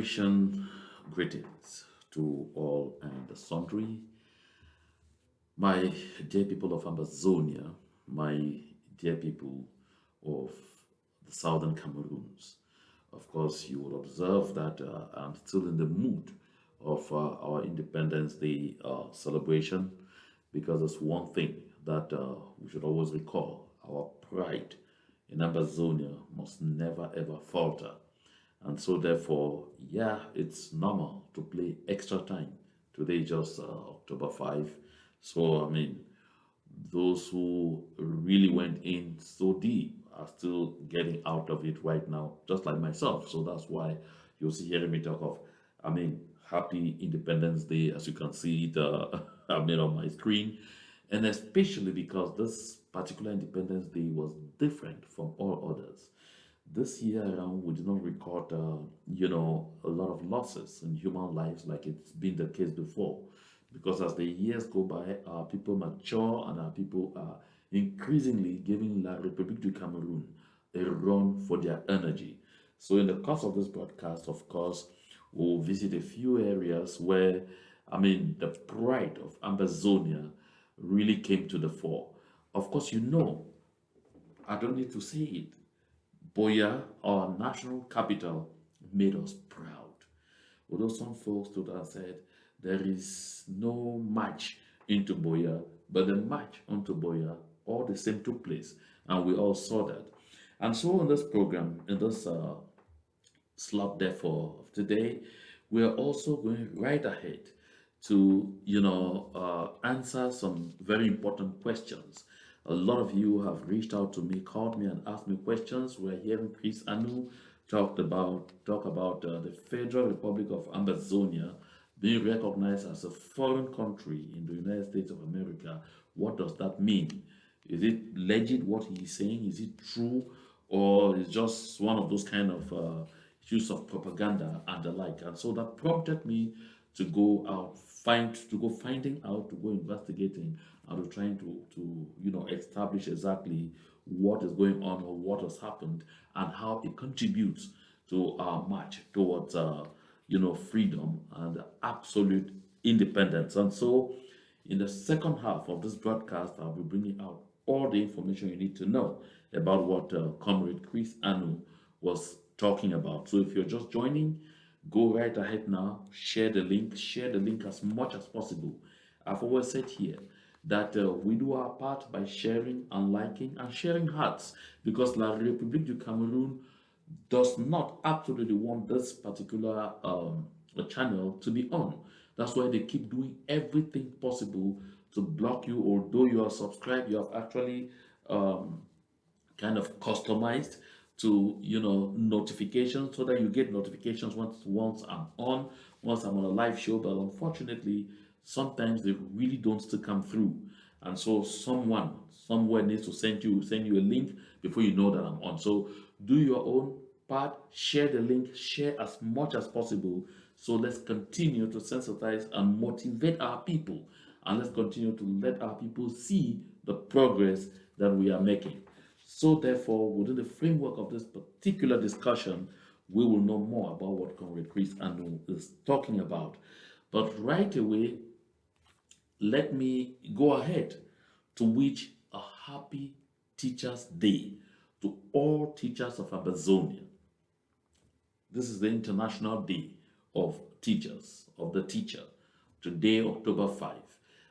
Celebration greetings to all and sundry. My dear people of Ambazonia, my dear people of the southern Cameroons. Of course, you will observe that I'm still in the mood of our Independence Day celebration because there's one thing that we should always recall: our pride in Ambazonia must never ever falter. And so, therefore, yeah, it's normal to play extra time. Today, is just October 5. So, I mean, those who really went in so deep are still getting out of it right now, just like myself. So that's why you'll see hearing me talk of, happy Independence Day, as you can see it, I mean, on my screen. And especially because this particular Independence Day was different from all others. This year around, we did not record, a lot of losses in human lives like it's been the case before. Because as the years go by, our people mature and our people are increasingly giving La République du Cameroun a run for their energy. So, in the course of this broadcast, of course, we'll visit a few areas where, the pride of Ambazonia really came to the fore. Of course, I don't need to say it. Boya, our national capital, made us proud. Although some folks stood and said there is no match into Boya, but the match onto Boya all the same took place, and we all saw that. And so, in this program, in this slot, therefore, of today, we are also going right ahead to, answer some very important questions. A lot of you have reached out to me, called me, and asked me questions. We're hearing Chris Anu talk about the Federal Republic of Ambazonia being recognized as a foreign country in the United States of America. What does that mean? Is it legit what he's saying? Is it true? Or is just one of those kind of use of propaganda and the like? And so that prompted me to go out, finding out, to go investigating, and to trying to establish exactly what is going on or what has happened and how it contributes to our march towards freedom and absolute independence. And so, in the second half of this broadcast, I'll be bringing out all the information you need to know about what Comrade Chris Anu was talking about. So, if you're just joining, go right ahead now, share the link as much as possible. I've always said here that we do our part by sharing and liking and sharing hearts, because La République du Cameroun does not absolutely want this particular channel to be on. That's why they keep doing everything possible to block you. Although you are subscribed, you have actually um, kind of customized to notifications, so that you get notifications once I'm on, once I'm on a live show. But unfortunately, sometimes they really don't still come through, and so someone somewhere needs to send you a link before you know that I'm on. So do your own part, share the link, share as much as possible. So let's continue to sensitize and motivate our people, and let's continue to let our people see the progress that we are making. So, therefore, within the framework of this particular discussion, we will know more about what Comrade Chris Anu is talking about. But right away, let me go ahead to wish a happy Teachers' Day to all teachers of Ambazonia. This is the International Day of Teachers, of the Teacher, today, October 5.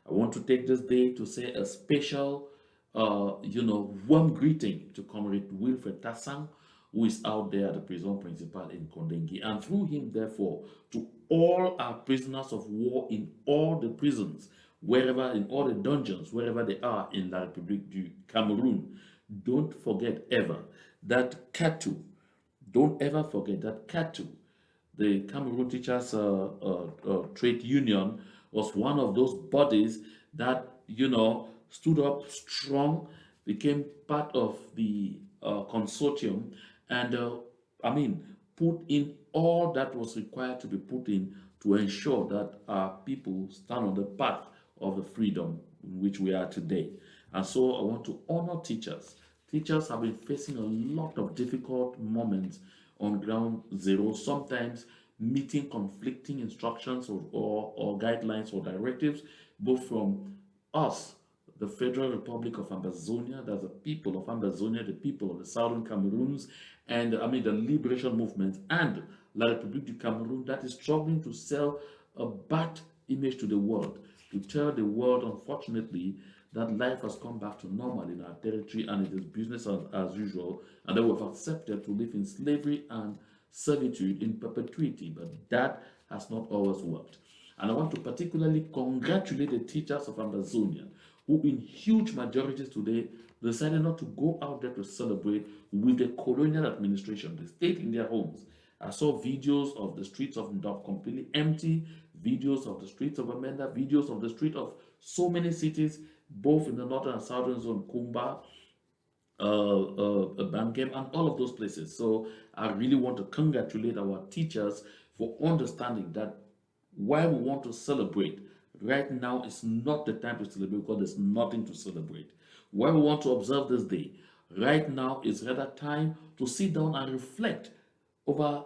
I want to take this day to say a special, warm greeting to Comrade Wilfred Tassang, who is out there at the prison principal in Condemnation, and through him, therefore, to all our prisoners of war in all the prisons, wherever, in all the dungeons, wherever they are in La République du Cameroun. Don't forget ever that CATU, don't ever forget that CATU, the Cameroon Teachers Trade Union, was one of those bodies that, stood up strong, became part of the consortium, and, put in all that was required to be put in to ensure that our people stand on the path of the freedom in which we are today. And so I want to honor teachers. Teachers have been facing a lot of difficult moments on ground zero, sometimes meeting conflicting instructions or guidelines or directives, both from us, the Federal Republic of Ambazonia, that's the people of Ambazonia, the people of the Southern Cameroons, and I mean the liberation movement, and La République du Cameroon, that is struggling to sell a bad image to the world, to tell the world, unfortunately, that life has come back to normal in our territory and it is business as usual, and that we've accepted to live in slavery and servitude in perpetuity. But that has not always worked. And I want to particularly congratulate the teachers of Ambazonia, who in huge majorities today decided not to go out there to celebrate with the colonial administration. They stayed in their homes. I saw videos of the streets of Ndop completely empty, videos of the streets of Amenda, videos of the street of so many cities, both in the northern and southern zone, Kumba, Bangem, and all of those places. So I really want to congratulate our teachers for understanding that while we want to celebrate, right now is not the time to celebrate because there's nothing to celebrate. While we want to observe this day, right now is rather time to sit down and reflect over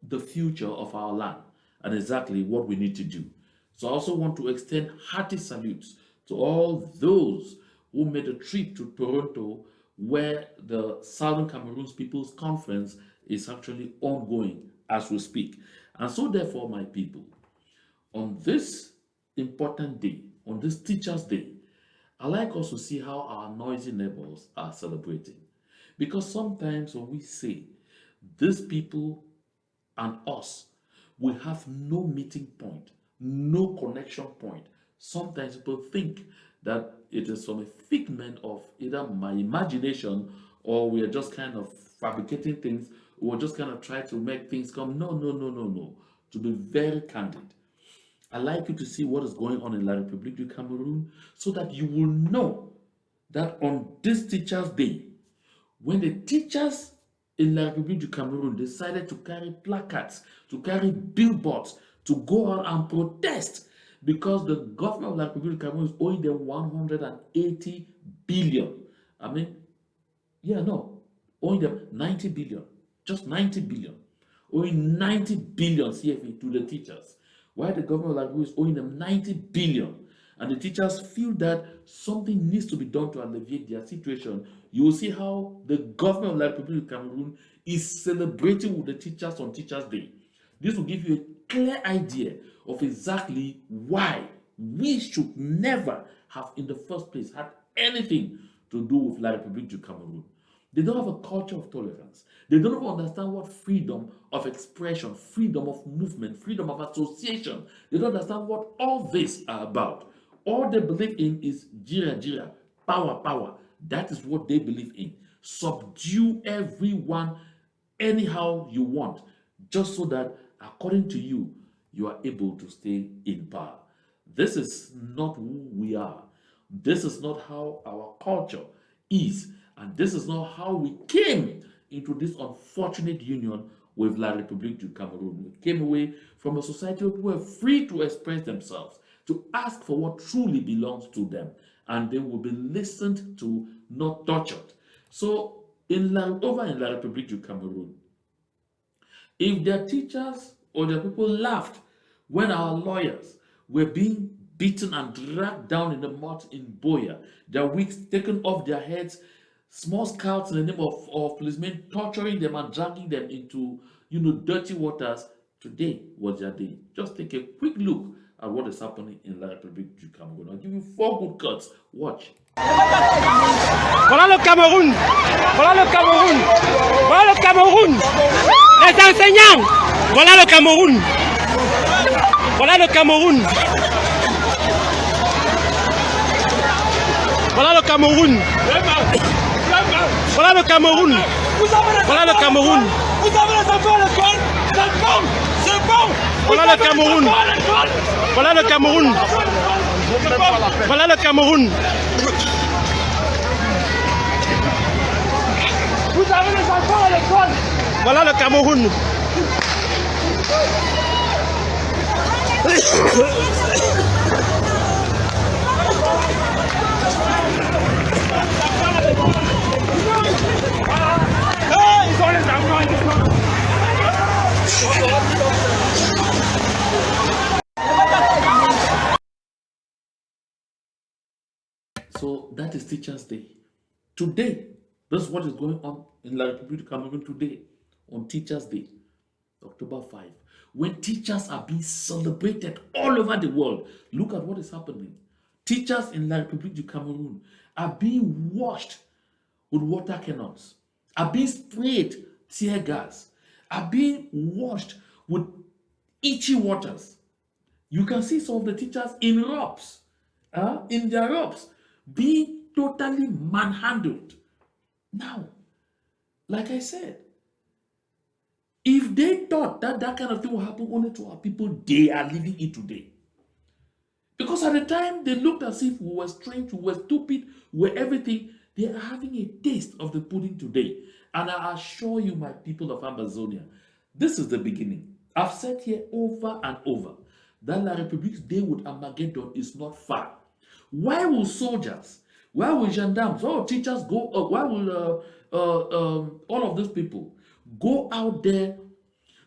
the future of our land and exactly what we need to do. So I also want to extend hearty salutes to all those who made a trip to Toronto, where the Southern Cameroon's People's Conference is actually ongoing as we speak. And so therefore, my people, on this important day, on this Teachers' Day, I like us to see how our noisy neighbors are celebrating. Because sometimes when we say, these people and us, we have no meeting point, no connection point. Sometimes people think that it is from a figment of either my imagination or we are just kind of fabricating things or just kind of try to make things come. No, no, no, no, no. To be very candid, I'd like you to see what is going on in La République du Cameroon so that you will know that on this Teachers' Day, when the teachers in La République du Cameroon decided to carry placards, to carry billboards, to go out and protest because the government of La République du Cameroon is owing them 180 billion. I mean, yeah, no, owing them 90 billion, just 90 billion, owing 90 billion CFA to the teachers. Why the government of La République is owing them 90 billion, and the teachers feel that something needs to be done to alleviate their situation. You will see how the government of La République du Cameroon is celebrating with the teachers on Teachers' Day. This will give you a clear idea of exactly why we should never have in the first place had anything to do with La République du Cameroon. They don't have a culture of tolerance. They don't even understand what freedom of expression, freedom of movement, freedom of association. They don't understand what all this are about. All they believe in is jira jira, power, power. That is what they believe in. Subdue everyone anyhow you want, just so that according to you, you are able to stay in power. This is not who we are. This is not how our culture is. And this is not how we came into this unfortunate union with La République du Cameroon. We came away from a society where people were free to express themselves, to ask for what truly belongs to them, and they will be listened to, not tortured. So, over in La République du Cameroon, if their teachers or their people laughed when our lawyers were being beaten and dragged down in the mud in Boya, their wigs taken off their heads, small scouts in the name of policemen torturing them and dragging them into, dirty waters, today was their day. Just take a quick look at what is happening in La République du Cameroon. I'll give you 4 good cuts. Watch. Voilà le Cameroun. Voilà le Cameroun. Voilà le Cameroun. Les enseignants. Voilà le Cameroun. Voilà le Cameroun. Voilà le Cameroun. Voilà le Cameroun. Voilà le Cameroun. Vous avez les enfants à l'école. C'est bon. C'est bon. Voilà le Cameroun. Voilà le Cameroun. Voilà le Cameroun. Vous avez les enfants à l'école. Voilà le Cameroun. Ils ont les enfants à l'école. So that is Teachers' Day. Today, that's what is going on in La Republique Cameroon today, on Teachers' Day, October 5. When teachers are being celebrated all over the world, look at what is happening. Teachers in La Republique du Cameroon are being washed with water cannons, are being sprayed tear gas, are being washed with itchy waters. You can see some of the teachers in robes, in their robes, being totally manhandled. Now, like I said, if they thought that that kind of thing will happen only to our people, they are living it today. Because at the time, they looked as if we were strange, we were stupid, we were everything. They are having a taste of the pudding today. And I assure you, my people of Ambazonia, this is the beginning. I've said here over and over that La République's day with Armageddon is not far. Why will soldiers, why will gendarmes, why will teachers go, why will all of those people go out there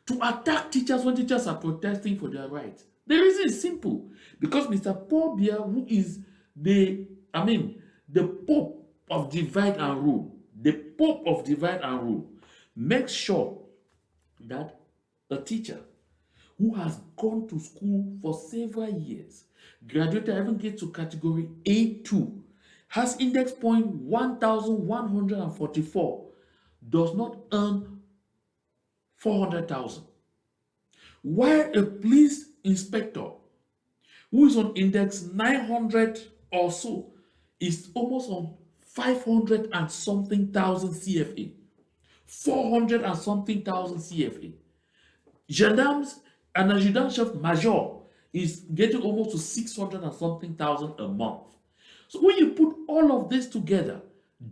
to attack teachers when teachers are protesting for their rights? The reason is simple. Because Mr. Paul Biya, who is the Pope of divide and rule, the Pope of divide and rule, makes sure that a teacher who has gone to school for several years, graduated, even get to category A2, has index point 1,144, does not earn 400,000. While a police inspector who is on index 900 or so is almost on 500 and something thousand CFA, 400 and something thousand CFA. Gendarmes and adjutant chef major is getting almost to 600 and something thousand a month. So when you put all of this together,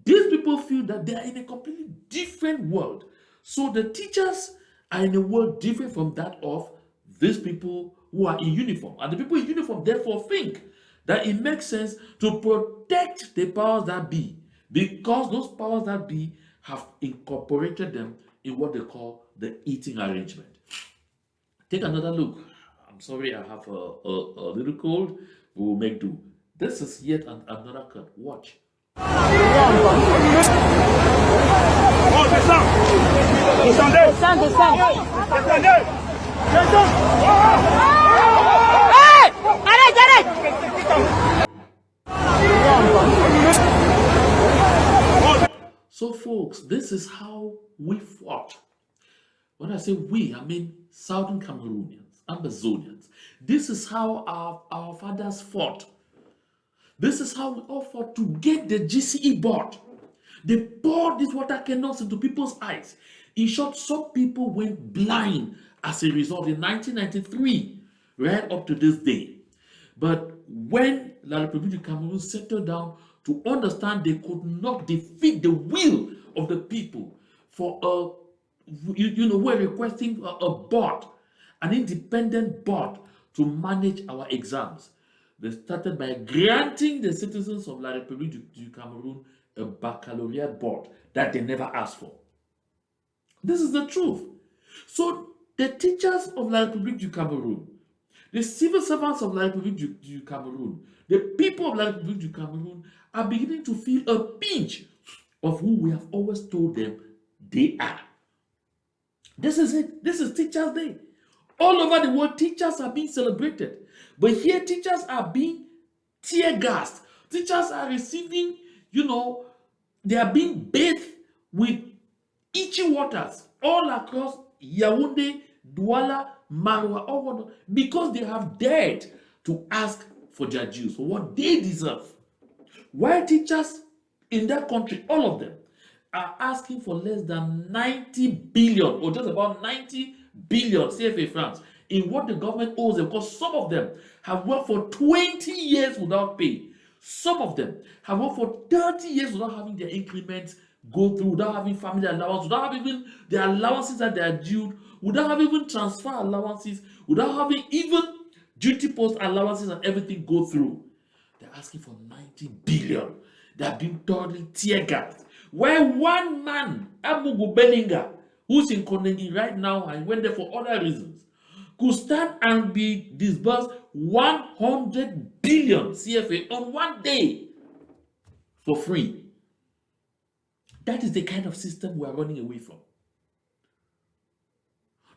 these people feel that they are in a completely different world. So the teachers are in a world different from that of these people who are in uniform. And the people in uniform therefore think that it makes sense to protect the powers that be, because those powers that be have incorporated them in what they call the eating arrangement. Take another look. I'm sorry, I have a little cold. We will make do. This is yet another cut. Watch. So folks, this is how we fought. When I say we, I mean Southern Cameroonians, Ambazonians. This is how our fathers fought. This is how we all fought to get the GCE board. They poured these water cannons into people's eyes. In short, some people went blind as a result in 1993, right up to this day. But when La République du Cameroon settled down to understand they could not defeat the will of the people for we're requesting a board, an independent board to manage our exams. They started by granting the citizens of La République du Cameroon a baccalaureate board that they never asked for. This is the truth. So the teachers of La République du Cameroon, the civil servants of La République du Cameroon, the people of La République du Cameroon are beginning to feel a pinch of who we have always told them they are. This is it. This is Teachers' Day. All over the world, teachers are being celebrated. But here, teachers are being tear gassed. Teachers are receiving, they are being bathed with itchy waters all across Yaoundé, Douala, Marwa, all because they have dared to ask for their dues, for what they deserve. While teachers in that country, all of them, are asking for less than 90 billion, or just about 90 billion CFA francs in what the government owes them, because some of them have worked for 20 years without pay. Some of them have worked for 30 years without having their increments go through, without having family allowance, without having even their allowances that they are due, without having even transfer allowances, without having even duty post allowances and everything go through. They're asking for 90 billion. They are being thoroughly tear gassed. Where one man, Amugu Bellinga, who's in Condemnation right now and went there for other reasons, could stand and be disbursed 100 billion CFA on one day. for free. That is the kind of system we are running away from.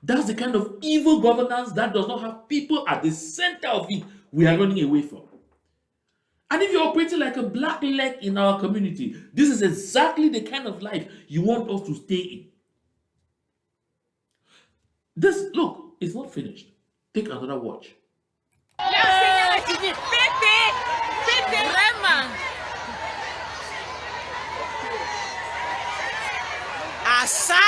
That's the kind of evil governance that does not have people at the center of it we are running away from. And if you're operating like a black leg in our community, this is exactly the kind of life you want us to stay in. This, look, it's not finished. Take another watch. Vraiment. À ça.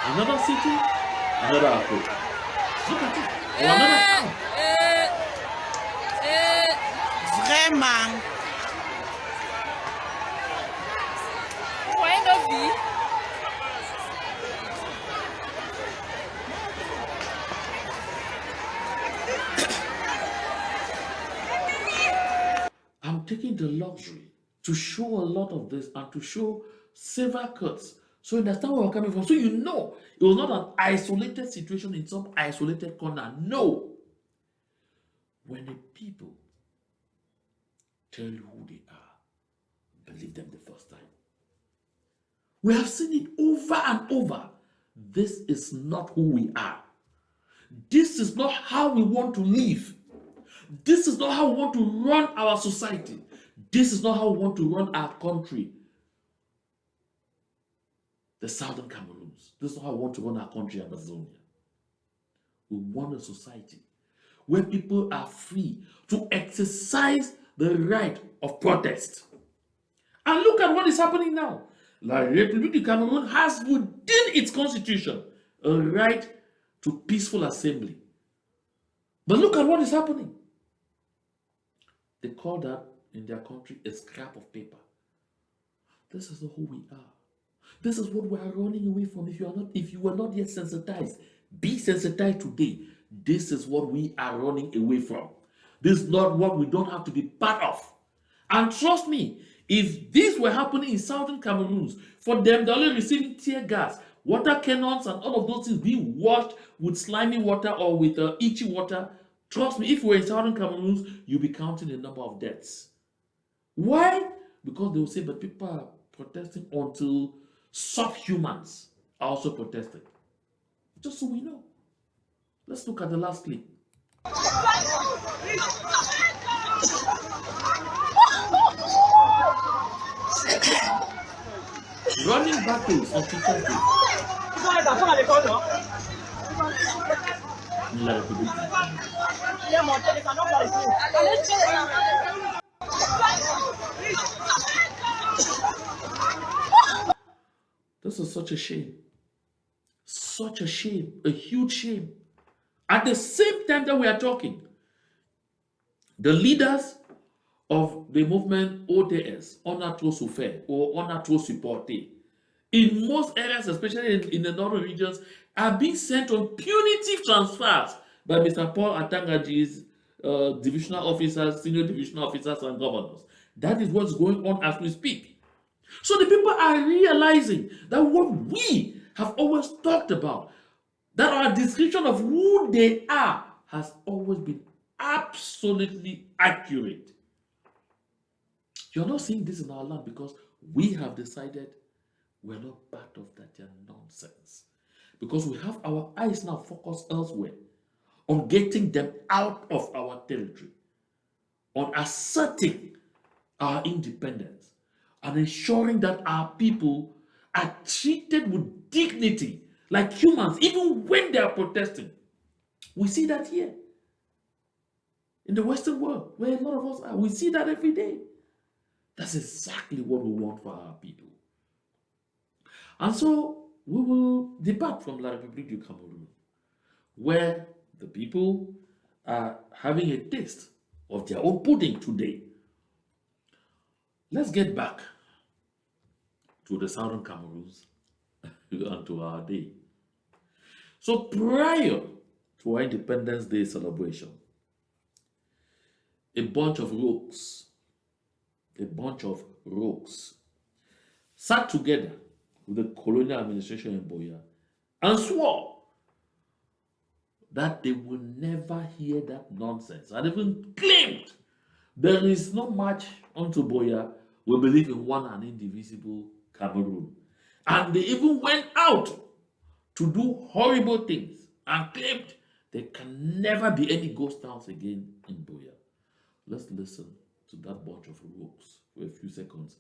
Another city, another approach. Look at it. Or another town. Vraiment. Point of view. I'm taking the luxury to show a lot of this and to show several cuts so you understand where we're coming from. So you know it was not an isolated situation in some isolated corner. No. When the people tell you who they are, believe them the first time. We have seen it over and over. This is not who we are. This is not how we want to live. This is not how we want to run our society. This is not how we want to run our country. The Southern Cameroons. This is not how we want to run our country, Ambazonia. We want a society where people are free to exercise the right of protest. And look at what is happening now. La République du Cameroon has within its constitution a right to peaceful assembly. But look at what is happening. They call that in their country a scrap of paper. This is not who we are. This is what we are running away from. If you are not yet sensitized, be sensitized today. This is what we are running away from. This is not what we don't have to be part of. And trust me, if this were happening in Southern Cameroons, for them, they're only receiving tear gas, water cannons, and all of those things being washed with slimy water or with itchy water. Trust me, if we're in Southern Cameroons, you'll be counting the number of deaths. Why? Because they will say, but people are protesting until subhumans are also protesting. Just so we know. Let's look at the last clip. Running battles on Teachers Day. In La République. This is such a shame. Such a shame. A huge shame. At the same time that we are talking, the leaders of the movement ODS, on a trop souffert or on a trop supporté, in most areas, especially in the northern regions, are being sent on punitive transfers by Mr. Paul Atangaji's divisional officers, senior divisional officers, and governors. That is what's going on as we speak. So the people are realizing that what we have always talked about, that our description of who they are has always been absolutely accurate. You're not seeing this in our land because we have decided we're not part of that nonsense. Because we have our eyes now focused elsewhere on getting them out of our territory, on asserting our independence, and ensuring that our people are treated with dignity like humans, even when they are protesting. We see that here in the Western world, where a lot of us are. We see that every day. That's exactly what we want for our people. And so we will depart from La République du Cameroun, where the people are having a taste of their own pudding today. Let's get back to the Southern Cameroons and to our day. So prior to our Independence Day celebration, a bunch of rogues sat together with the colonial administration in Boya and swore that they will never hear that nonsense, and even claimed there is no march unto Boya. We believe in one and indivisible Cameroon. And they even went out to do horrible things and claimed there can never be any ghost towns again in Boya. Let's listen to that bunch of rogues for a few seconds.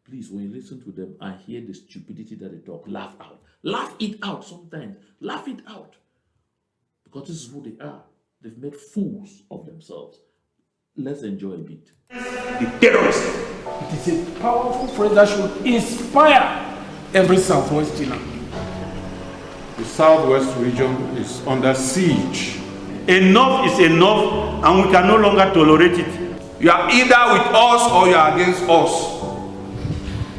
Please, when you listen to them and hear the stupidity that they talk, laugh out. Laugh it out sometimes. Laugh it out. Because this is who they are. They've made fools of themselves. Let's enjoy a bit. The terrorists. It is a powerful phrase that should inspire every Southwesterner. The Southwest region is under siege. Enough is enough, and we can no longer tolerate it. You are either with us or you are against us.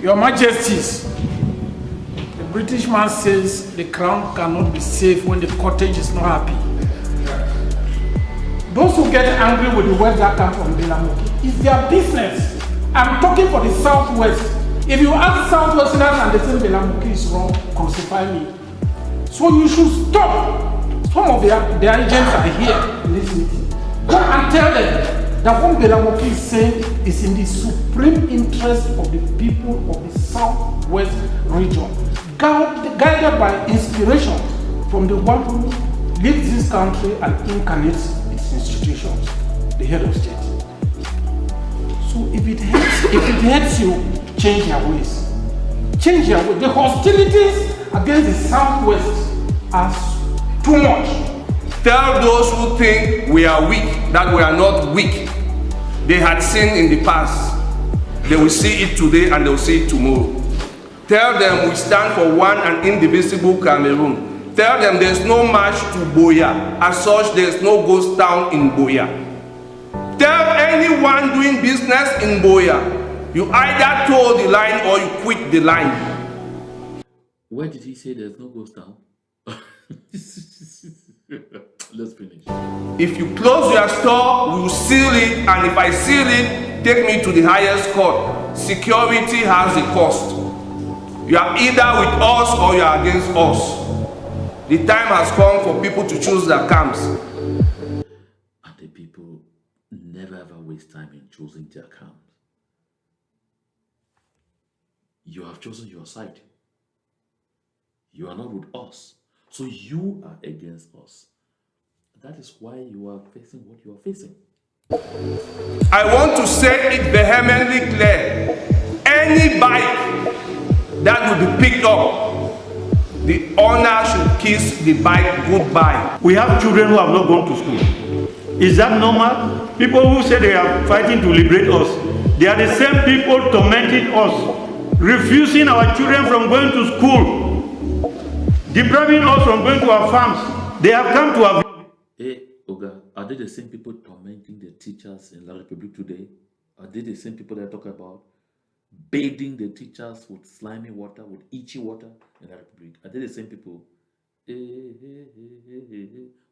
Your Majesties, the British man says the crown cannot be safe when the cottage is not happy. Those who get angry with the words that come from Belamoki, it's their business. I'm talking for the Southwest. If you ask Southwesterners and they say Belamoki is wrong, crucify me. So you should stop. Some of their agents are here in this meeting. Go and tell them that what Belamoki is saying is in the supreme interest of the people of the Southwest region, guided by inspiration from the one who leads this country and incarnates its institutions, the head of state. So if it hurts you, change your ways. Change your ways. The hostilities against the Southwest are too much. Tell those who think we are weak that we are not weak. They had sinned in the past. They will see it today and they will see it tomorrow. Tell them we stand for one and indivisible Cameroon. Tell them there's no march to Boya. As such, there's no ghost town in Boya. Tell anyone doing business in Boya, you either toe the line or you quit the line. Where did he say there's no ghost town? Let's finish. If you close your store, we will seal it, and if I seal it, take me to the highest court. Security has a cost. You are either with us or you are against us. The time has come for people to choose their camps. And the people never ever waste time in choosing their camps. You have chosen your side. You are not with us. So you are against us. That is why you are facing what you are facing. I want to say it vehemently clear. Any bike that will be picked up, the owner should kiss the bike goodbye. We have children who have not gone to school. Is that normal? People who say they are fighting to liberate us, they are the same people tormenting us, refusing our children from going to school, depriving us from going to our farms. They have come to our... Hey, Oga, are they the same people tormenting the teachers in La Republique today? Are they the same people that talk about bathing the teachers with slimy water, with itchy water in La Republique? Are they the same people?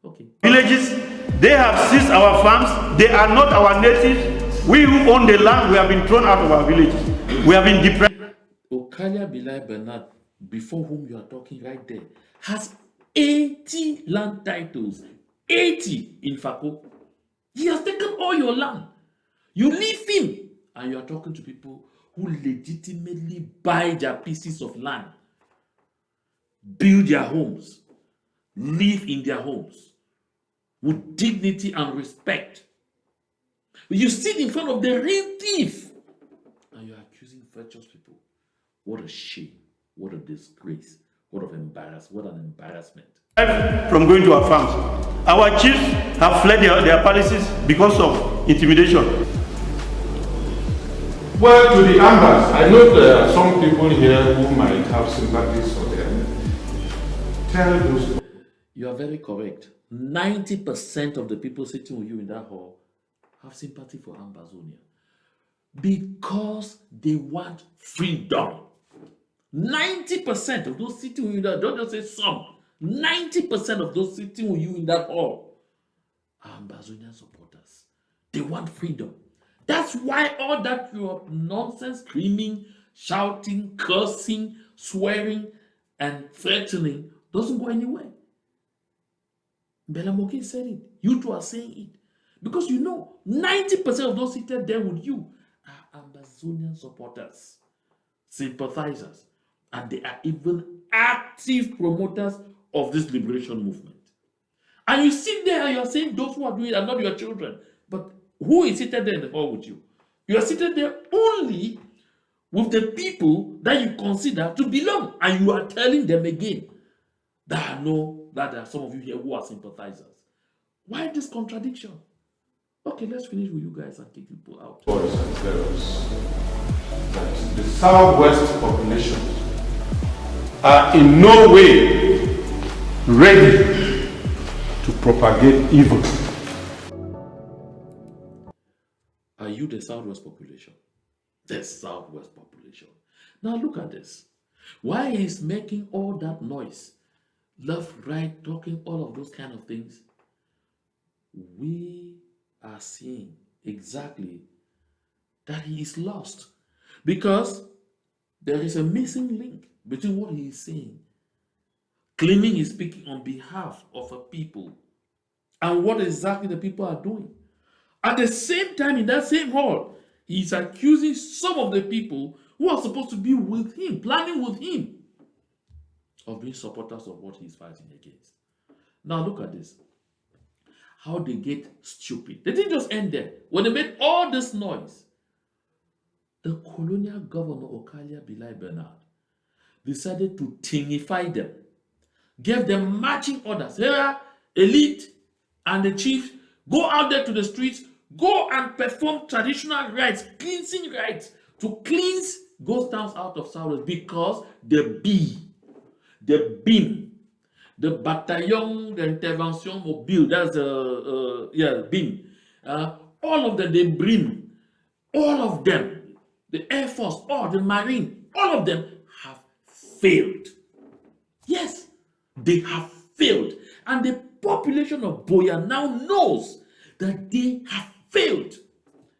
Okay. Villages, they have seized our farms. They are not our natives. We who own the land, we have been thrown out of our villages. We have been deprived. Okalia Bilai Bernard, before whom you are talking right there, has 80 land titles. 80 in Fako. He has taken all your land. You leave him and you are talking to people who legitimately buy their pieces of land, build their homes, live in their homes with dignity and respect. You sit in front of the real thief and you are accusing virtuous people. What a shame. What a disgrace. What an embarrassment. From going to our farms. Our chiefs have fled their palaces because of intimidation. Well, to the Ambas, I know there are some people here who might have sympathies for them. Tell those people. You are very correct. 90% of the people sitting with you in that hall have sympathy for Ambazonia because they want freedom. 90% of those sitting with you, don't just say some. 90% of those sitting with you in that hall are Ambazonian supporters. They want freedom. That's why all that your nonsense, screaming, shouting, cursing, swearing, and threatening doesn't go anywhere. Belamoke said it. You two are saying it. Because you know, 90% of those seated there with you are Ambazonian supporters, sympathizers, and they are even active promoters of this liberation movement. And you sit there and you are saying those who are doing it are not your children. But who is seated there in the hall with you? You are seated there only with the people that you consider to belong. And you are telling them again that I know that there are some of you here who are sympathizers. Why this contradiction? Okay, let's finish with you guys and kick people out. Boys and girls, that the Southwest population are in no way ready to propagate evil. Are you the Southwest population? The Southwest population. Now look at this. Why is making all that noise? Left, right, talking, all of those kind of things. We are seeing exactly that he is lost. Because there is a missing link between what he is saying, claiming he's speaking on behalf of a people, and what exactly the people are doing. At the same time, in that same hall, he is accusing some of the people who are supposed to be with him, planning with him, of being supporters of what he's fighting against. Now look at this. How they get stupid. They didn't just end there. When they made all this noise, the colonial governor, Okalia Bilai Bernard, decided to tinify them, gave them marching orders. Here, elite and the chiefs, go out there to the streets, go and perform traditional rites, cleansing rites, to cleanse ghost towns out of Southwest, because the BIM, the Bataillon d'Intervention Mobile, that's BIM, all of them, they bring, all of them, the Air Force, or the Marine, all of them have failed. Yes, they have failed. And the population of Boya now knows that they have failed.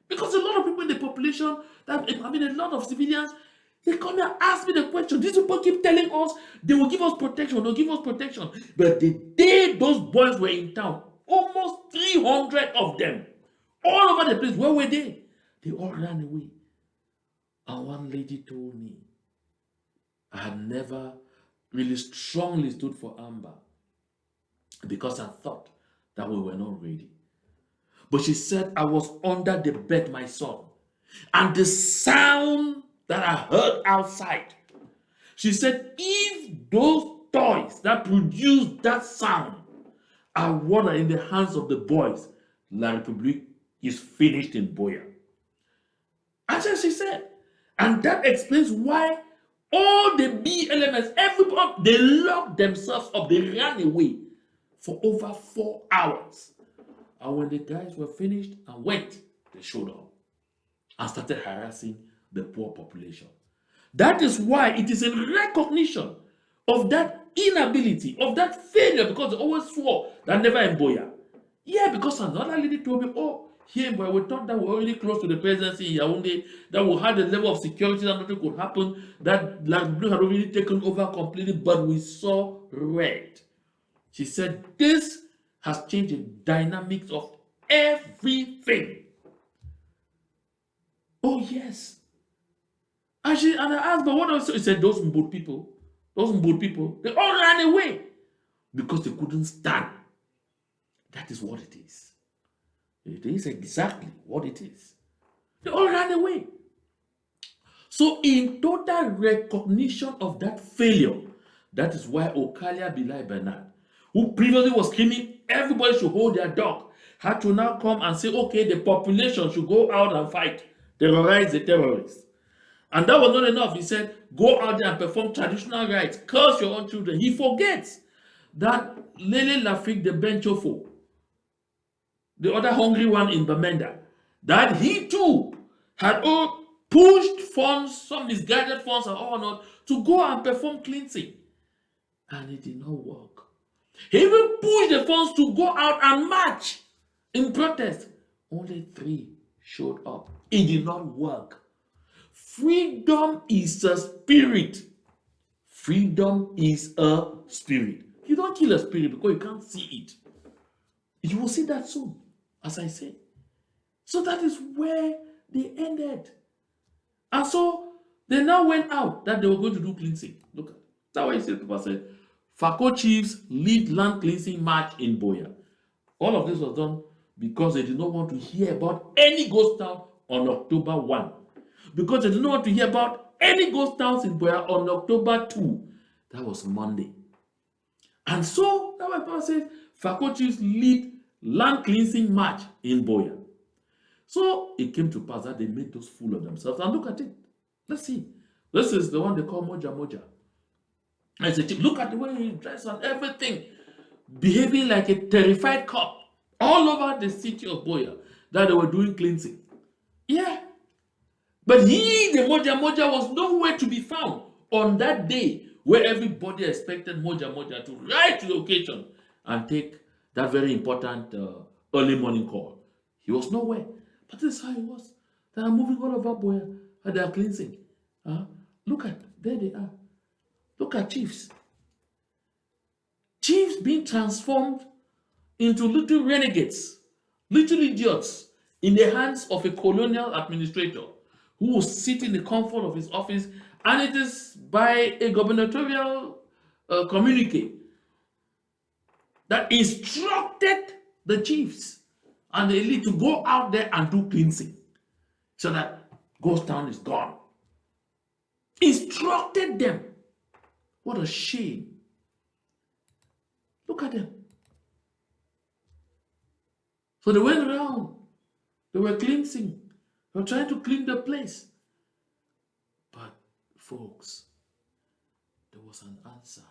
Because a lot of people in the population, a lot of civilians, they come and ask me the question. These people keep telling us they will give us protection, they'll give us protection. But the day those boys were in town, almost 300 of them, all over the place, where were they? They all ran away. And one lady told me, I had never really strongly stood for Amber because I thought that we were not ready. But she said, I was under the bed, my son, and the sound that I heard outside. She said, if those toys that produce that sound are what are in the hands of the boys, La Republique is finished in Boya. That's what she said. And that explains why all the B elements, everybody, they locked themselves up, they ran away for over 4 hours. And when the guys were finished and went, they showed up and started harassing the poor population. That is why it is in recognition of that inability, of that failure, because they always swore that never in Boya. Yeah, because another lady told me, oh, here, but we thought that we were already close to the presidency in Yaoundé, that we had a level of security that nothing could happen, that La Republique had already taken over completely, but we saw red. She said, this has changed the dynamics of everything. Oh, yes. And I asked, but what else? He said, those Mbud people, they all ran away because they couldn't stand. That is what it is. It is exactly what it is. They all ran away. So in total recognition of that failure, that is why Okalia Bilai Bernard, who previously was screaming everybody should hold their dog, had to now come and say, okay, the population should go out and fight, terrorize the terrorists. And that was not enough. He said, go out there and perform traditional rites, curse your own children. He forgets that Lele Lafrik de Benchofo, the other hungry one in Bamenda, that he too had all pushed funds, some misguided funds and all not, to go and perform cleansing. And it did not work. He even pushed the funds to go out and march in protest. Only 3 showed up. It did not work. Freedom is a spirit. Freedom is a spirit. You don't kill a spirit because you can't see it. You will see that soon, as I say. So that is where they ended. And so they now went out that they were going to do cleansing. Look at it. That's why you see people say, Fako chiefs lead land cleansing march in Boya. All of this was done because they did not want to hear about any ghost town on October 1. Because they did not want to hear about any ghost towns in Boya on October 2. That was Monday. And so, that's why Paul says, Fako chiefs lead land cleansing march in Boya. So, it came to pass that they made those fools of themselves. And look at it. Let's see. This is the one they call Moja Moja. I said, look at the way he dressed and everything. Behaving like a terrified cop all over the city of Boya that they were doing cleansing. Yeah. But he, the Moja Moja, was nowhere to be found on that day where everybody expected Moja Moja to ride to the occasion and take that very important early morning call. He was nowhere. But this is how it was. They are moving all over Boya and they are cleansing. Look at, there they are. Look at chiefs. Chiefs being transformed into little renegades, little idiots in the hands of a colonial administrator who will sit in the comfort of his office, and it is by a gubernatorial communique that instructed the chiefs and the elite to go out there and do cleansing so that ghost town is gone. Instructed them. What a shame. Look at them. So they went around. They were cleansing. They were trying to clean the place. But folks, there was an answer.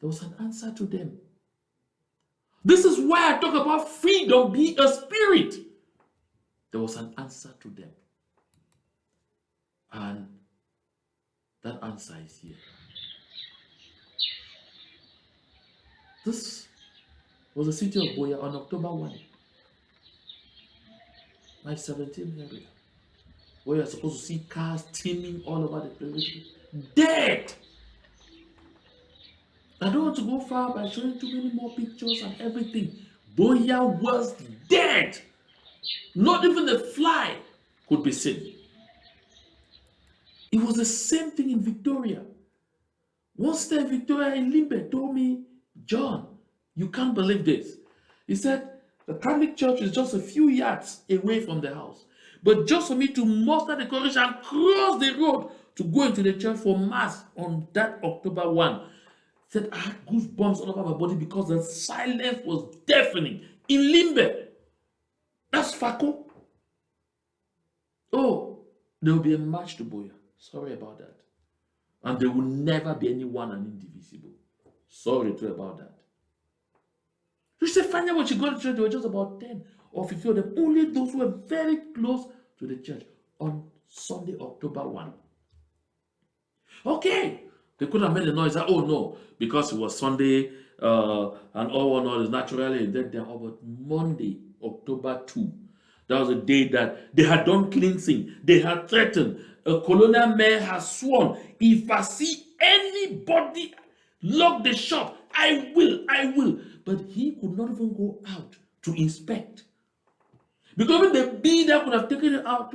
There was an answer to them. This is why I talk about freedom being a spirit. There was an answer to them. And that answer is here. This was the city of Boya on October 1, 1917 where you're supposed to see cars teeming all over the place. Dead! I don't want to go far by showing too many more pictures and everything. Boya was dead! Not even a fly could be seen. It was the same thing in Victoria. Once there, Victoria in Limbe told me, John, you can't believe this. He said, the Catholic Church is just a few yards away from the house. But just for me to muster the courage and cross the road to go into the church for Mass on that October 1, he said, I had goosebumps all over my body because the silence was deafening. In Limbe. That's Fako. Oh, there will be a march to Boya. Sorry about that. And there will never be anyone and indivisible. Sorry too about that. You should find out when she got to church, there were just about 10 or 15 of them. Only those who were very close to the church on Sunday, October 1. Okay. They could have made a noise that, oh no, because it was Sunday and all one is naturally dead there. But Monday, October 2, that was a day that they had done cleansing. They had threatened. A colonial mayor has sworn, if I see anybody lock the shop, I will. But he could not even go out to inspect. Because when the bee that could have taken it out,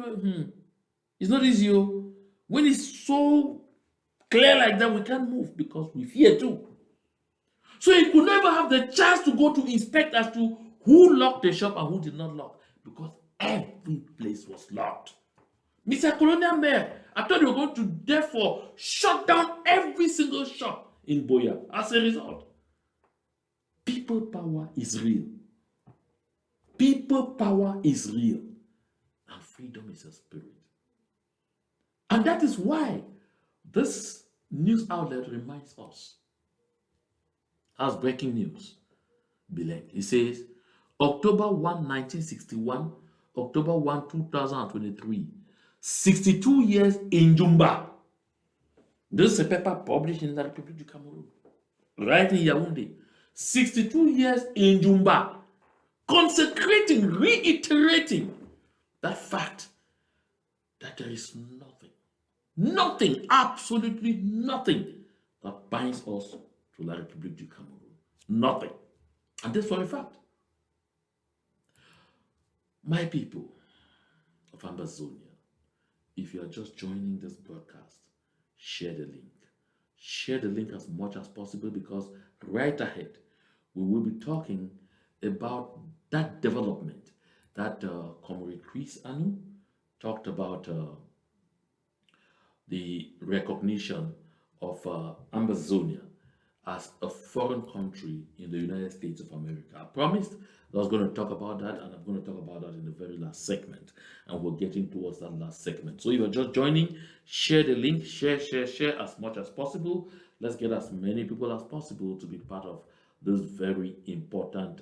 it's not easy. When it's so clear like that, we can't move because we fear too. So he could never have the chance to go to inspect as to who locked the shop and who did not lock, because every place was locked. Mr. Colonial Mayor, I thought you were going to therefore shut down every single shop in Boya as a result. People power is real. People power is real. And freedom is a spirit. And that is why this news outlet reminds us, as breaking news, Bilek. It says, October 1, 1961, October 1, 2023, 62 years in Jumba. This is a paper published in the Republique du Cameroon, right in Yaoundé. 62 years in Jumba, consecrating, reiterating that fact that there is nothing, absolutely nothing that binds us to the Republique du Cameroon. Nothing. And this for a fact. My people of Ambazonia, if you are just joining this broadcast, share the link. Share the link as much as possible, because right ahead we will be talking about that development that Comrade Chris Anu talked about, the recognition of Ambazonia as a foreign country in the United States of America. I promised that I was going to talk about that, and I'm going to talk about that in the very last segment. And we're getting towards that last segment. So if you're just joining, share the link, share as much as possible. Let's get as many people as possible to be part of this very important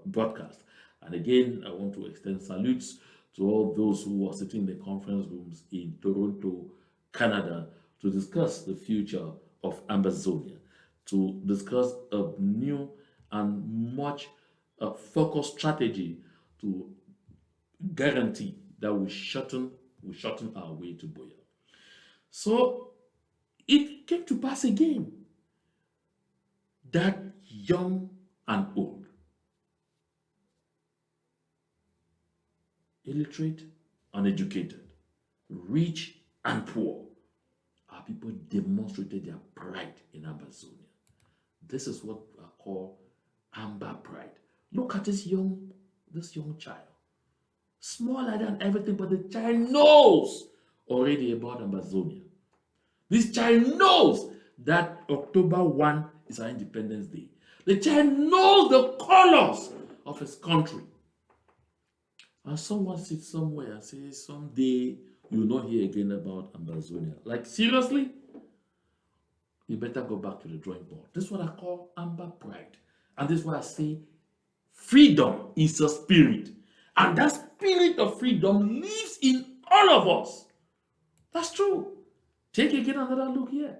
broadcast. And again, I want to extend salutes to all those who are sitting in the conference rooms in Toronto, Canada, to discuss the future of Ambazonia, to discuss a new and much focused strategy to guarantee that we shorten our way to Buea. So it came to pass again that young and old, illiterate and educated, rich and poor, our people demonstrated their pride in Ambazonia. This is what I call Amba pride. Look at this young child, smaller than everything, but the child knows already about Ambazonia. This child knows that October 1 is our Independence Day. The child knows the colors of his country. And someone sits somewhere and says, someday you'll not hear again about Ambazonia. Like, seriously? You better go back to the drawing board. This is what I call Amba pride. And this is why I say freedom is a spirit. And that spirit of freedom lives in all of us. That's true. Take again another look here.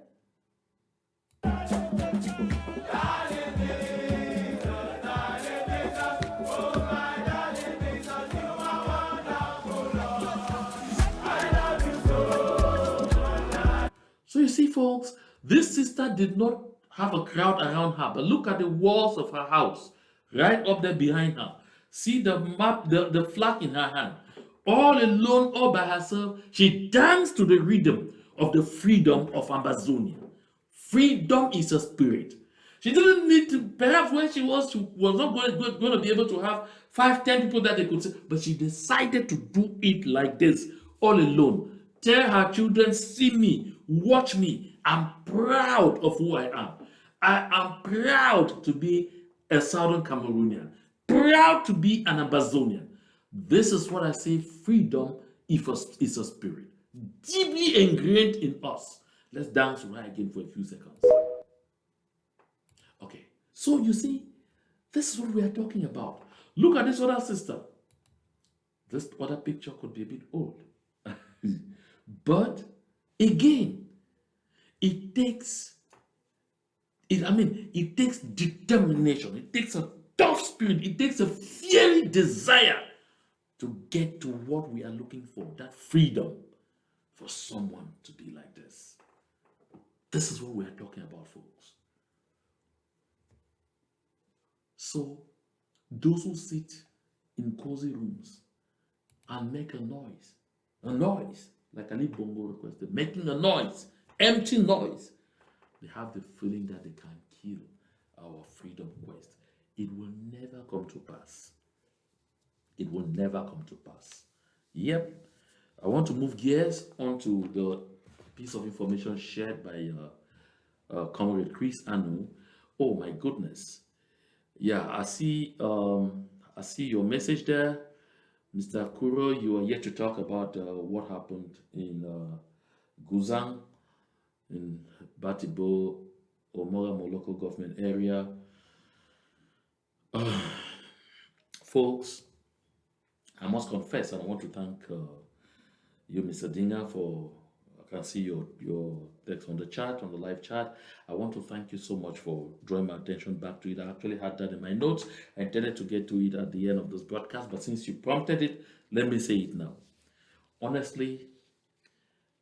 So you see, folks, this sister did not have a crowd around her, but look at the walls of her house, right up there behind her. See the map, the flag in her hand. All alone, all by herself, she danced to the rhythm of the freedom of Ambazonia. Freedom is a spirit. She didn't need to, perhaps when she was not going to be able to have 5-10 people that they could see, but she decided to do it like this, all alone. Tell her children, see me, watch me. I'm proud of who I am. I am proud to be a Southern Cameroonian, proud to be an Ambazonian. This is what I say, freedom is a spirit, deeply ingrained in us. Let's dance right again for a few seconds. Okay, so you see, this is what we are talking about. Look at this other sister. This other picture could be a bit old. But again, it takes determination. It takes a tough spirit. It takes a fiery desire to get to what we are looking for, that freedom, for someone to be like this. This is what we are talking about, folks. So, those who sit in cozy rooms and make a noise, like Ali Bongo requested, making a noise, empty noise, they have the feeling that they can kill our freedom quest. It will never come to pass. It will never come to pass. Yep. I want to move gears onto the piece of information shared by Comrade Chris Anu. Oh my goodness. Yeah, I see your message there. Mr. Kuro, you are yet to talk about what happened in Guzang, in Batibo, Omoramo local government area. Folks, I must confess, and I want to thank you, Mr. Dinga, for, I can see your text on the chat, on the live chat. I want to thank you so much for drawing my attention back to it. I actually had that in my notes. I intended to get to it at the end of this broadcast, but since you prompted it, let me say it now. Honestly,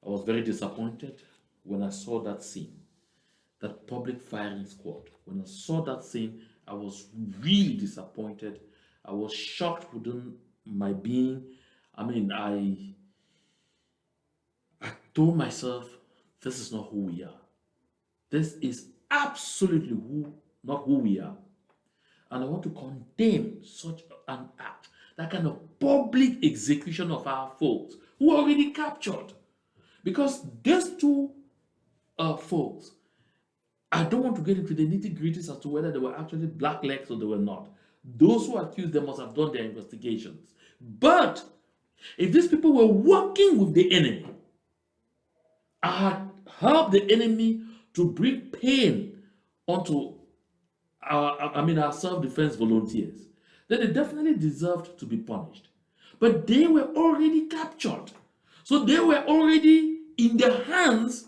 I was very disappointed when I saw that scene, that public firing squad. When I saw that scene, I was really disappointed. I was shocked within my being. I mean, I told myself, this is not who we are. This is absolutely not who we are. And I want to condemn such an act, that kind of public execution of our folks who are already captured. Because these two folks, I don't want to get into the nitty-gritties as to whether they were actually blacklegs or they were not. Those who accused them must have done their investigations. But if these people were working with the enemy, I had helped the enemy to bring pain onto our self-defense volunteers, then they definitely deserved to be punished. But they were already captured. So they were already in the hands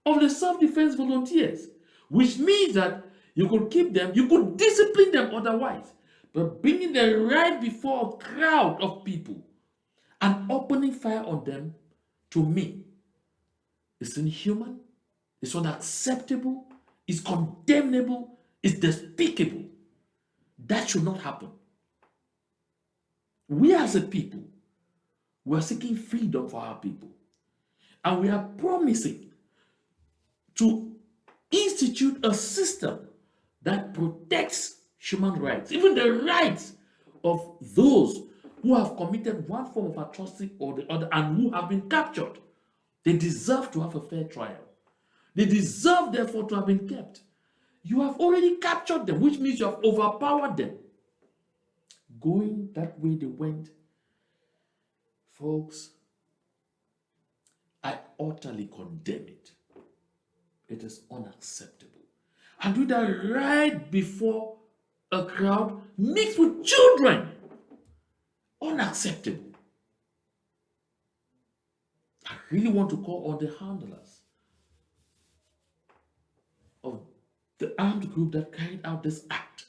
of the self-defense volunteers, which means that you could keep them, you could discipline them otherwise. But bringing them right before a crowd of people and opening fire on them, to me, is inhuman, it's unacceptable, it's condemnable, it's despicable. That should not happen. We as a people, we are seeking freedom for our people. And we are promising to institute a system that protects human rights, even the rights of those who have committed one form of atrocity or the other and who have been captured. They deserve to have a fair trial. They deserve, therefore, to have been kept. You have already captured them, which means you have overpowered them. Going that way they went, folks, I utterly condemn it. It is unacceptable. And do that right before a crowd mixed with children. Unacceptable. I really want to call on the handlers of the armed group that carried out this act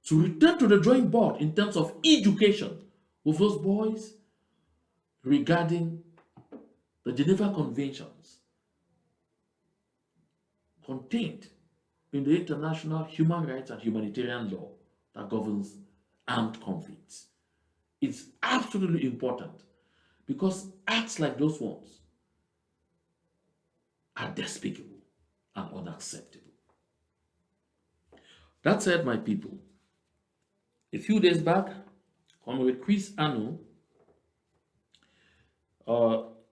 to return to the drawing board in terms of education with those boys regarding the Geneva Conventions contained in the international human rights and humanitarian law that governs armed conflicts. It's absolutely important because acts like those ones are despicable and unacceptable. That said, my people, a few days back, Comrade Chris Anu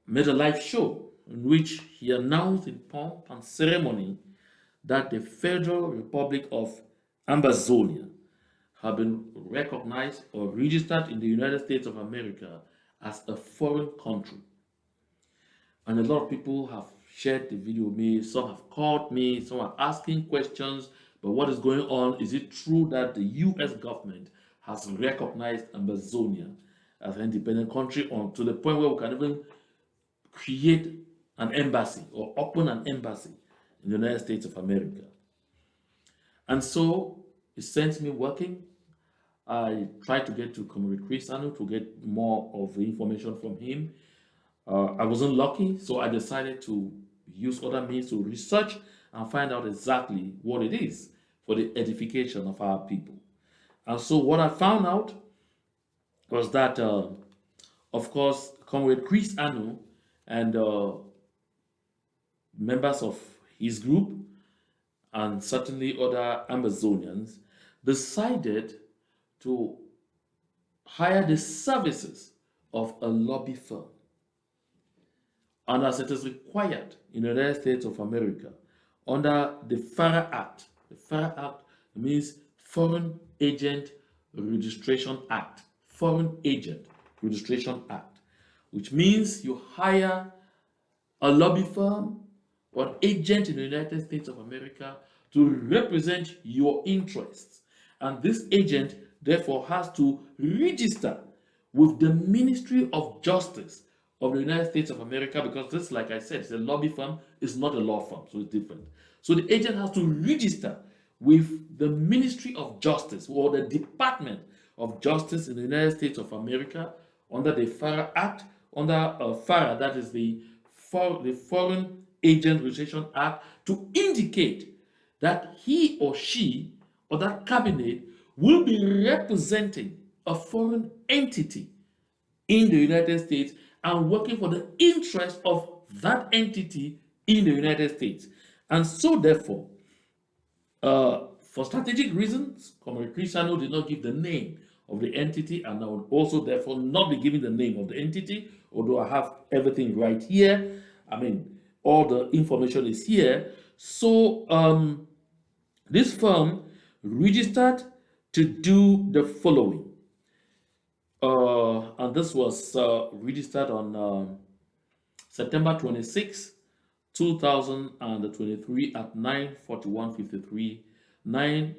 made a live show in which he announced in pomp and ceremony that the Federal Republic of Ambazonia had been recognized or registered in the United States of America as a foreign country. And a lot of people have shared the video with me, some have called me, some are asking questions, but what is going on? Is it true that the US government has recognized Ambazonia as an independent country to the point where we can even create an embassy or open an embassy in the United States of America? And so it sent me working. I tried to get to Comrade Chris Anu to get more of the information from him. I wasn't lucky, so I decided to use other means to research and find out exactly what it is for the edification of our people. And so what I found out was that, of course, Comrade Chris Anu and members of his group and certainly other Ambazonians decided to hire the services of a lobby firm. And as it is required in the United States of America, under the FARA Act, the FARA Act means Foreign Agent Registration Act, Foreign Agent Registration Act, which means you hire a lobby firm or an agent in the United States of America to represent your interests. And this agent therefore has to register with the Ministry of Justice of the United States of America, because this, like I said, is a lobby firm, it's not a law firm, so it's different. So the agent has to register with the Ministry of Justice or the Department of Justice in the United States of America under the FARA Act, under FARA, that is the Foreign Agent Registration Act, to indicate that he or she or that cabinet will be representing a foreign entity in the United States and working for the interest of that entity in the United States. And so, therefore, for strategic reasons, Comrade Cristiano did not give the name of the entity, and I would also, therefore, not be giving the name of the entity, although I have everything right here. I mean, all the information is here. So, this firm registered to do the following. And this was registered on September 26, 2023 at 9:41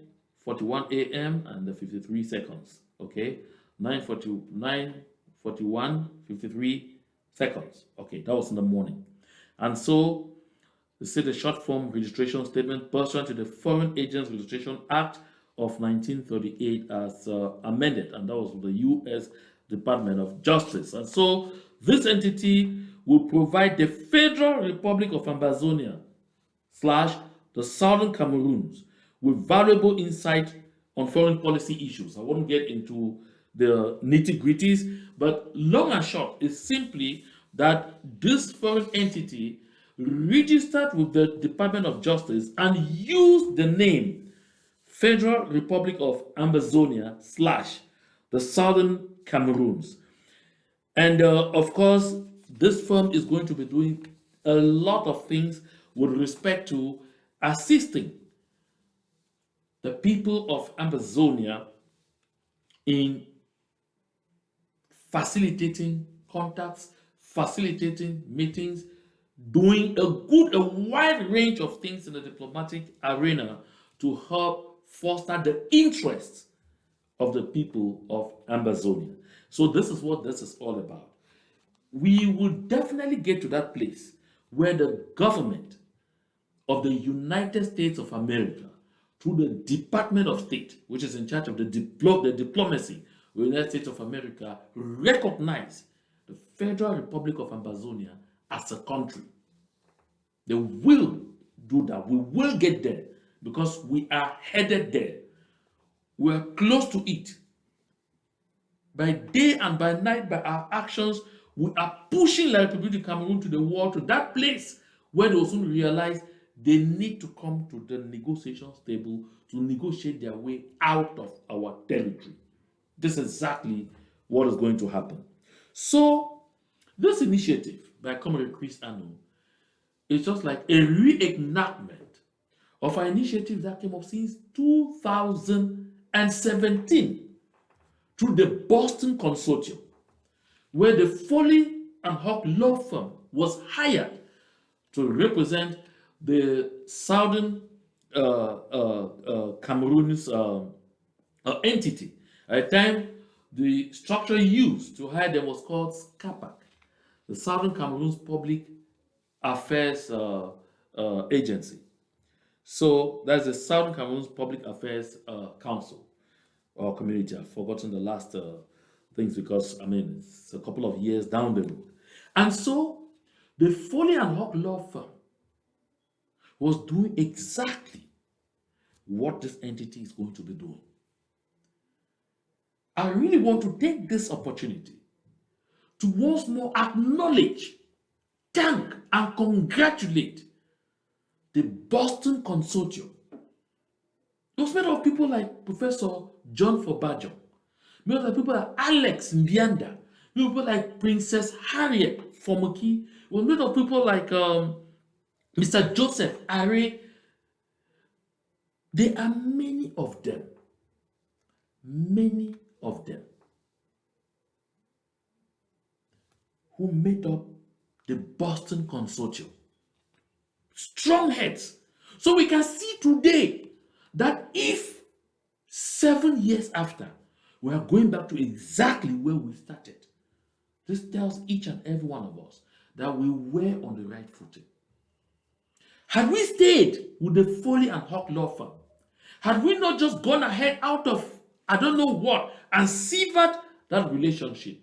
a.m. and the 53 seconds. Okay, 9:41 seconds. Okay, that was in the morning. And so they say the short form registration statement pursuant to the Foreign Agents Registration Act of 1938 as amended, and that was the U.S. Department of Justice. And so this entity will provide the Federal Republic of Ambazonia / the Southern Cameroons with valuable insight on foreign policy issues. I won't get into the nitty-gritties, but long and short is simply that this foreign entity registered with the Department of Justice and used the name Federal Republic of Ambazonia / the Southern Cameroons. And of course, this firm is going to be doing a lot of things with respect to assisting the people of Ambazonia in facilitating contacts, facilitating meetings, doing a wide range of things in the diplomatic arena to help foster the interests of the people of Ambazonia. So this is what this is all about. We will definitely get to that place where the government of the United States of America, through the Department of State, which is in charge of the diplomacy of the United States of America, recognize the Federal Republic of Ambazonia as a country. They will do that. We will get there because we are headed there. We are close to it. By day and by night, by our actions, we are pushing La Republique of Cameroon to the wall, to that place where they will soon realize they need to come to the negotiations table to negotiate their way out of our territory. This is exactly what is going to happen. So, this initiative by Comrade Chris Anno is just like a reenactment of an initiative that came up since 2017 through the Boston Consortium, where the Foley and Hawk law firm was hired to represent the Southern Cameroon's entity. At the time, the structure used to hire them was called SCAPAC, the Southern Cameroon's Public Affairs Agency. So that's the Southern Cameroon's Public Affairs Council or community. I've forgotten the last things because, I mean, it's a couple of years down the road. And so the Foley and Hawk law firm was doing exactly what this entity is going to be doing. I really want to take this opportunity to once more acknowledge, thank, and congratulate the Boston Consortium. It was made of people like Professor John Forbajon, made of people like Alex Mbianda, made of people like Princess Harriet Fomoki. It was made of people like Mr. Joseph Are. There are many of them who made up the Boston Consortium. Strong heads. So we can see today that if 7 years after, we are going back to exactly where we started, this tells each and every one of us that we were on the right footing. Had we stayed with the Foley and Hawk law firm, had we not just gone ahead out of I don't know what and severed that relationship,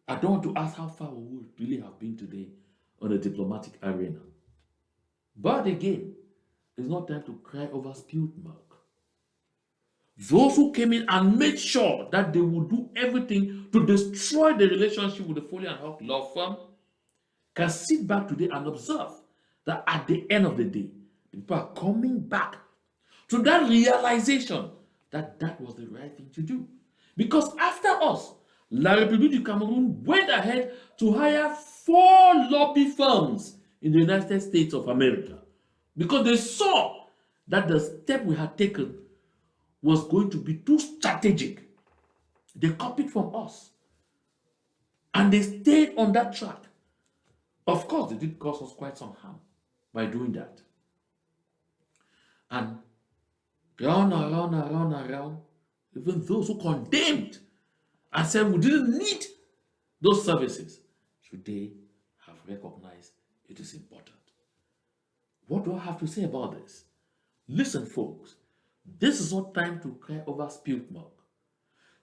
I don't want to ask how far we would really have been today on the diplomatic arena. But again, It's not time to cry over spilled milk. Those who came in and made sure that they would do everything to destroy the relationship with the Foley and Hawk law firm can sit back today and observe that at the end of the day, people are coming back to that realization that that was the right thing to do. Because after us, La République du Cameroon went ahead to hire 4 lobby firms in the United States of America because they saw that the step we had taken was going to be too strategic. They copied from us and they stayed on that track. Of course, they did cause us quite some harm by doing that. And round and round and round and round, even those who condemned and said we didn't need those services, today have recognized it is important. What do I have to say about this? Listen, folks, this is not time to cry over spilled milk.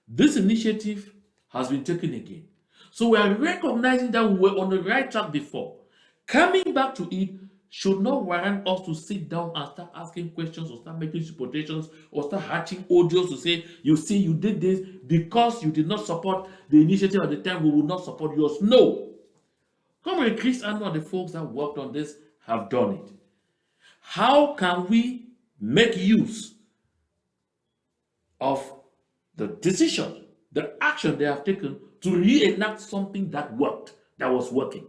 This initiative has been taken again. So we are recognizing that we were on the right track before. Coming back to it should not warrant us to sit down and start asking questions or start making suppositions or start hatching audios to say, you see, you did this because you did not support the initiative at the time, we will not support yours. No. Comrade Chris and the folks that worked on this have done it. How can we make use of the decision, the action they have taken to reenact something that worked, that was working?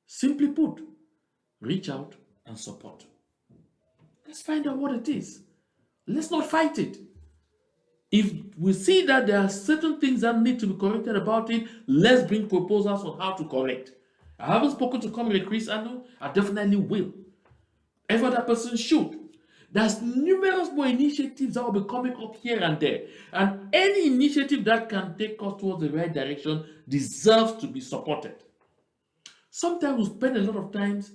Simply put, reach out and support. Let's find out what it is. Let's not fight it. If we see that there are certain things that need to be corrected about it, let's bring proposals on how to correct. I haven't spoken to Comrade Chris Anu. I definitely will. Every other person should. There's numerous more initiatives that will be coming up here and there. And any initiative that can take us towards the right direction deserves to be supported. Sometimes we spend a lot of times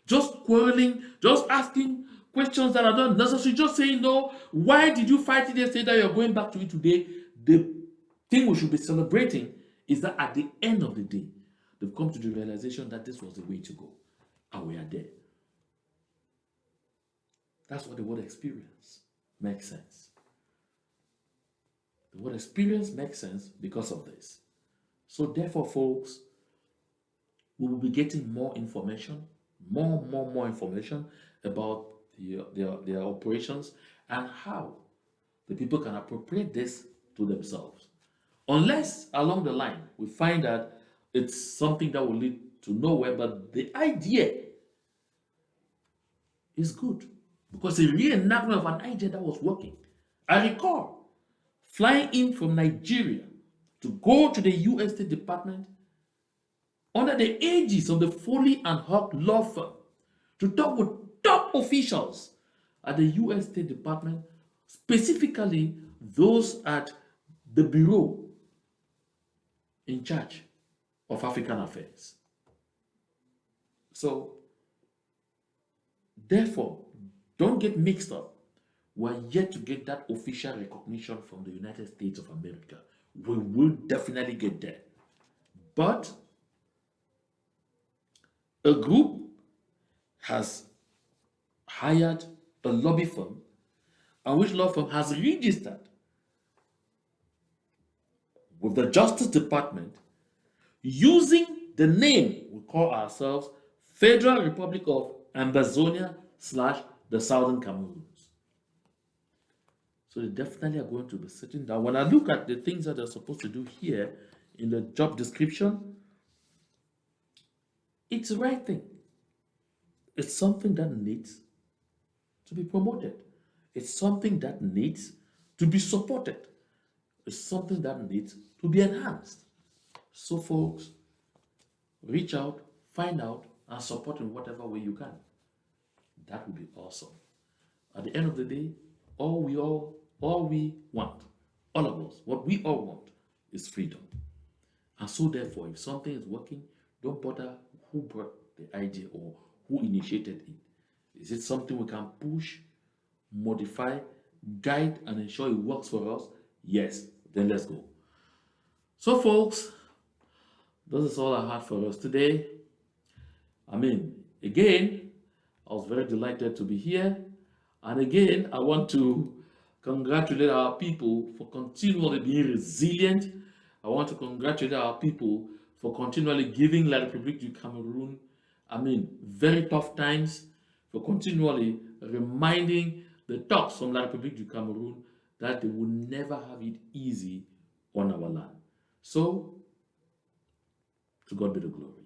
just quarreling, just asking questions that are not necessary, just saying, no, why did you fight it yesterday that you're going back to it today? The thing we should be celebrating is that at the end of the day, they've come to the realization that this was the way to go. And we are there. That's what the word experience makes sense. The word experience makes sense because of this. So therefore, folks, we will be getting more information, more information about their operations and how the people can appropriate this to themselves. Unless along the line we find that it's something that will lead to nowhere, but the idea is good because it's a reenactment of an idea that was working. I recall flying in from Nigeria to go to the U.S. State Department under the aegis of the Foley and Hawk law firm to talk with top officials at the U.S. State Department, specifically those at the bureau in charge of African affairs. So, therefore, don't get mixed up. We're yet to get that official recognition from the United States of America. We will definitely get there. But a group has hired a lobby firm, and which law firm has registered with the Justice Department using the name we call ourselves Federal Republic of Ambazonia / the Southern Cameroons. So they definitely are going to be sitting down. When I look at the things that they're supposed to do here in the job description, it's the right thing. It's something that needs to be promoted. It's something that needs to be supported. It's something that needs to be enhanced. So folks, reach out, find out, and support in whatever way you can. That would be awesome. At the end of the day, all we want, all of us, what we all want is freedom. And so therefore, if something is working, don't bother who brought the idea or who initiated it. Is it something we can push, modify, guide, and ensure it works for us? Yes, then let's go. So folks, this is all I had for us today. Again, I was very delighted to be here. And again, I want to congratulate our people for continually being resilient. I want to congratulate our people for continually giving La République du Cameroon, very tough times, for continually reminding the thugs from La République du Cameroon that they will never have it easy on our land. So, to God be the glory.